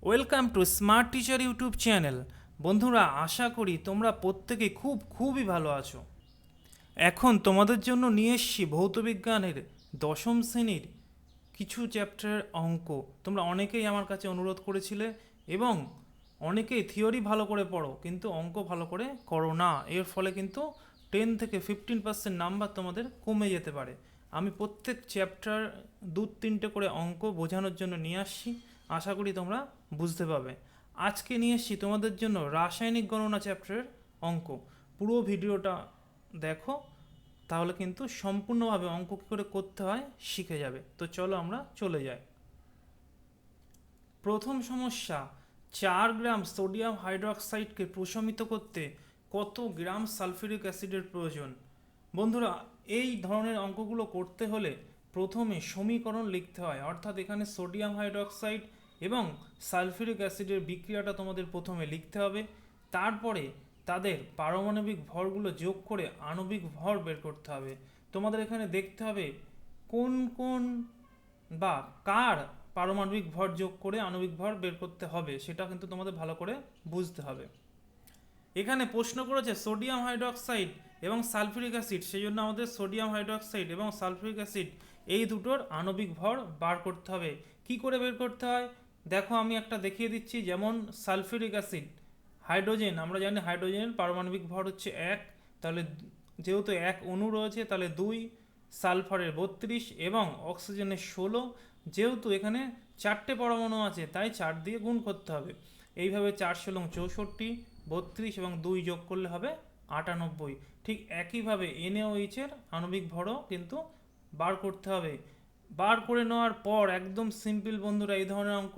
Welcome to smart teacher YouTube channel. বন্ধুরা, আশা করি তোমরা প্রত্যেকে খুবই ভালো আছো। এখন তোমাদের জন্য নিয়ে এসেছি ভৌতবিজ্ঞানের দশম শ্রেণীর কিছু চ্যাপ্টারের অঙ্ক। তোমরা অনেকেই আমার কাছে অনুরোধ করেছিলে এবং অনেকেই থিওরি ভালো করে পড়ো কিন্তু অঙ্ক ভালো করে করো না। এর ফলে কিন্তু 10 থেকে 15% নাম্বার তোমাদের কমে যেতে পারে। আমি প্রত্যেক চ্যাপ্টার 2-3টে করে অঙ্ক বোঝানোর জন্য নিয়ে আসছি। আশা করি তোমরা বুঝতে পারবে। আজকে নিয়ে এসেছি তোমাদের জন্য রাসায়নিক গণনা চ্যাপ্টারের অঙ্ক। পুরো ভিডিওটা দেখো, তাহলে কিন্তু সম্পূর্ণভাবে অঙ্ক কী করে করতে হয় শিখে যাবে। তো চলো আমরা চলে যাই। প্রথম সমস্যা, 4 গ্রাম সোডিয়াম হাইড্রোক্সাইডকে প্রশমিত করতে কত গ্রাম সালফিউরিক অ্যাসিডের প্রয়োজন? বন্ধুরা, এই ধরনের অঙ্কগুলো করতে হলে প্রথমে সমীকরণ লিখতে হয়, অর্থাৎ এখানে সোডিয়াম হাইড্রোক্সাইড এবং সালফিউরিক অ্যাসিডের বিক্রিয়াটা তোমাদের প্রথমে লিখতে হবে। তারপরে তাদের পারমাণবিক ভরগুলো যোগ করে আণবিক ভর বের করতে হবে। তোমাদের এখানে দেখতে হবে কোন কোন বা কার পারমাণবিক ভর যোগ করে আণবিক ভর বের করতে হবে, সেটা কিন্তু তোমাদের ভালো করে বুঝতে হবে। এখানে প্রশ্ন করেছে সোডিয়াম হাইড্রোক্সাইড এবং সালফিউরিক অ্যাসিড, সেই জন্য আমাদের সোডিয়াম হাইড্রোক্সাইড এবং সালফিউরিক অ্যাসিড এই দুটোর আণবিক ভর বার করতে হবে। কি করে বের করতে হয় দেখো, আমি একটা দেখিয়ে দিচ্ছি। যেমন সালফিউরিক অ্যাসিড, হাইড্রোজেন, আমরা জানি হাইড্রোজেনের পারমাণবিক ভর হচ্ছে 1, তাহলে যেহেতু 1 অণু রয়েছে তাহলে 2, সালফারের 32 এবং অক্সিজেনের 16। যেহেতু এখানে 4টে পরমাণু আছে তাই 4 দিয়ে গুণ করতে হবে। এইভাবে 4 × 64, 32 এবং 2 যোগ করলে হবে 98। ঠিক একইভাবে NaOH এর আণবিক ভরও কিন্তু বার করতে হবে। বার করে নেওয়ার পর একদম সিম্পল বন্ধুরা, এই ধরনের অঙ্ক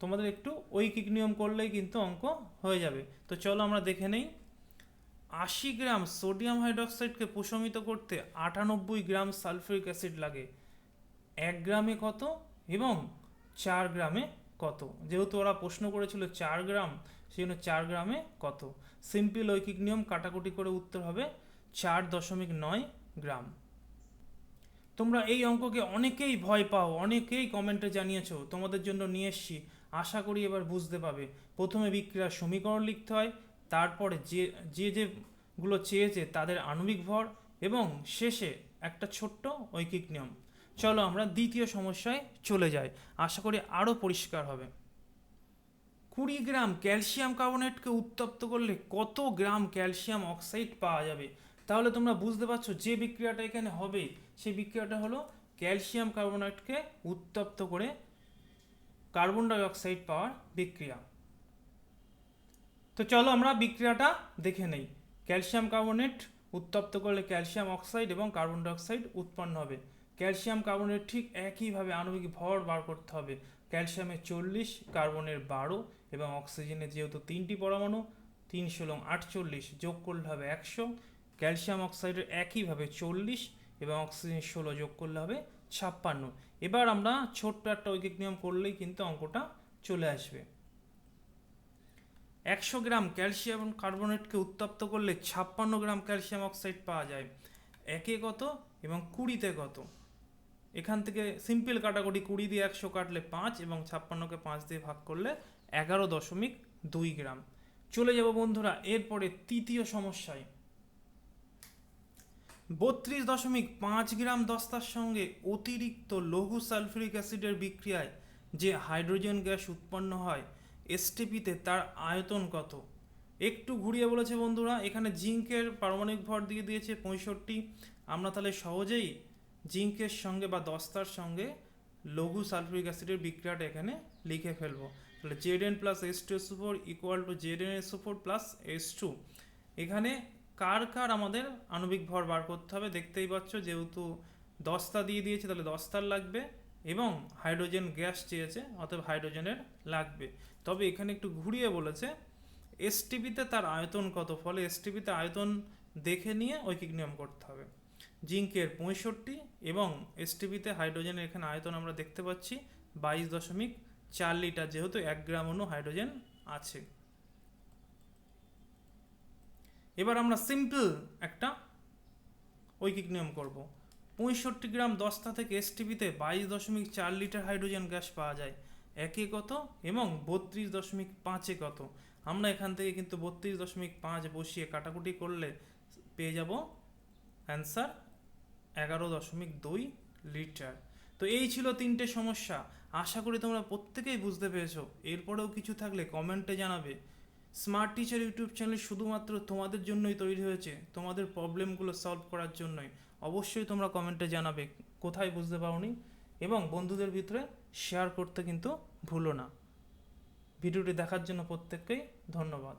তোমাদের একটু ঐকিক নিয়ম করলেই কিন্তু অঙ্ক হয়ে যাবে। তো চলো আমরা দেখে নেই। 80 গ্রাম সোডিয়াম হাইড্রোক্সাইডকে প্রশমিত করতে 98 গ্রাম সালফিউরিক অ্যাসিড লাগে। 1 গ্রামে কত এবং 4 গ্রামে কত? যেহেতু ওরা প্রশ্ন করেছিল 4 গ্রাম, সেই জন্য 4 গ্রামে কত। সিম্পল ঐকিক নিয়ম কাটাকুটি করে উত্তর হবে 4.9 গ্রাম। তোমরা এই অঙ্ককে অনেকেই ভয় পাও, অনেকেই কমেন্টে জানিয়েছো, তোমাদের জন্য নিয়ে এসছি। আশা করি এবার বুঝতে পাবে। প্রথমে বিক্রিয়ার সমীকরণ লিখতে হয়, তারপরে যেগুলো চেয়েছে তাদের আণবিক ভর এবং শেষে একটা ছোট্ট ঐকিক নিয়ম। চলো আমরা দ্বিতীয় সমস্যায় চলে যাই, আশা করি আরও পরিষ্কার হবে। 20 গ্রাম ক্যালসিয়াম কার্বনেটকে উত্তপ্ত করলে কত গ্রাম ক্যালসিয়াম অক্সাইড পাওয়া যাবে? তাহলে তোমরা বুঝতে পারছো যে বিক্রিয়াটা এখানে হবে সেই বিক্রিয়াটা হলো ক্যালসিয়াম কার্বনেটকে উত্তপ্ত করে কার্বন ডাই অক্সাইড পাওয়ার বিক্রিয়া। তো চলো আমরা বিক্রিয়াটা দেখে নেই। ক্যালসিয়াম কার্বনেট উত্তপ্ত করলে ক্যালসিয়াম অক্সাইড এবং কার্বন ডাই অক্সাইড উৎপন্ন হবে। ক্যালসিয়াম কার্বনেট ঠিক একইভাবে আণবিক ভর বার করতে হবে। ক্যালসিয়ামের 40, কার্বনের 12 এবং অক্সিজেনের যেহেতু 3টি পরমাণু, 3 × 48 যোগ করলে হবে 100। ক্যালসিয়াম অক্সাইডের একইভাবে 40 এবং অক্সিজেন 16 যোগ করলে হবে 56। এবার আমরা ছোট্ট একটা ঐকিক নিয়ম করলেই কিন্তু অঙ্কটা চলে আসবে। 100 গ্রাম ক্যালসিয়াম কার্বনেটকে উত্তপ্ত করলে 56 গ্রাম ক্যালসিয়াম অক্সাইড পাওয়া যায়। একে কত এবং 20তে কত? এখান থেকে সিম্পল কাটাকুটি, 20 দিয়ে 100 কাটলে 5 এবং 56কে 5 দিয়ে ভাগ করলে 11.2 গ্রাম। চলে যাব বন্ধুরা এরপরে তৃতীয় সমস্যায়। 32.5 গ্রাম দস্তার সঙ্গে অতিরিক্ত লঘু সালফিউরিক অ্যাসিডের বিক্রিয়ায় যে হাইড্রোজেন গ্যাস উৎপন্ন হয় এসটিপিতে তার আয়তন কত? একটু ঘুরিয়ে বলেছে বন্ধুরা, এখানে জিঙ্কের পারমাণবিক ভর দিয়ে দিয়েছে 65। আমরা তাহলে সহজেই জিঙ্কের সঙ্গে বা দস্তার সঙ্গে লঘু সালফিউরিক অ্যাসিডের বিক্রিয়াটা এখানে লিখে ফেলবো। তাহলে Zn + H2SO4 = ZnSO4 + H2। এখানে কার কার আমাদের আণবিক ভর বার করতে হবে দেখতেই পাচ্ছ। যেহেতু দস্তা দিয়ে দিয়েছে তাহলে দস্তার লাগবে এবং হাইড্রোজেন গ্যাস চেয়েছে অতএব হাইড্রোজেনের লাগবে। তবে এখানে একটু ঘুরিয়ে বলেছে এসটিপিতে তার আয়তন কত, ফলে এসটিপিতে আয়তন দেখে নিয়ে ঐকিক নিয়ম করতে হবে। জিঙ্কের 65 এবং এসটিপিতে হাইড্রোজেনের এখানে আয়তন আমরা দেখতে পাচ্ছি 22.4 লিটার, যেহেতু 1 গ্রাম অণু হাইড্রোজেন আছে। এবার আমরা সিম্পল একটা ঐকিক নিয়ম করব। 65 গ্রাম দস্তা থেকে এসটিপিতে 22.4 লিটার হাইড্রোজেন গ্যাস পাওয়া যায়। একে কত এবং 32.5-এ কত। আমরা এখান থেকে কিন্তু 32.5 বসিয়ে কাটাকুটি করলে পেয়ে যাব অ্যান্সার 11.2 লিটার। তো এই ছিল তিনটে সমস্যা। আশা করি তোমরা প্রত্যেকেই বুঝতে পেরেছো। এরপরেও কিছু থাকলে কমেন্টে জানাবে। স্মার্ট টিচার ইউটিউব চ্যানেল শুধুমাত্র তোমাদের জন্যই তৈরি হয়েছে, তোমাদের প্রবলেমগুলো সলভ করার জন্যই। অবশ্যই তোমরা কমেন্টে জানাবে কোথায় বুঝতে পারোনি, এবং বন্ধুদের ভিতরে শেয়ার করতে কিন্তু ভুলো না। ভিডিওটি দেখার জন্য প্রত্যেককেই ধন্যবাদ।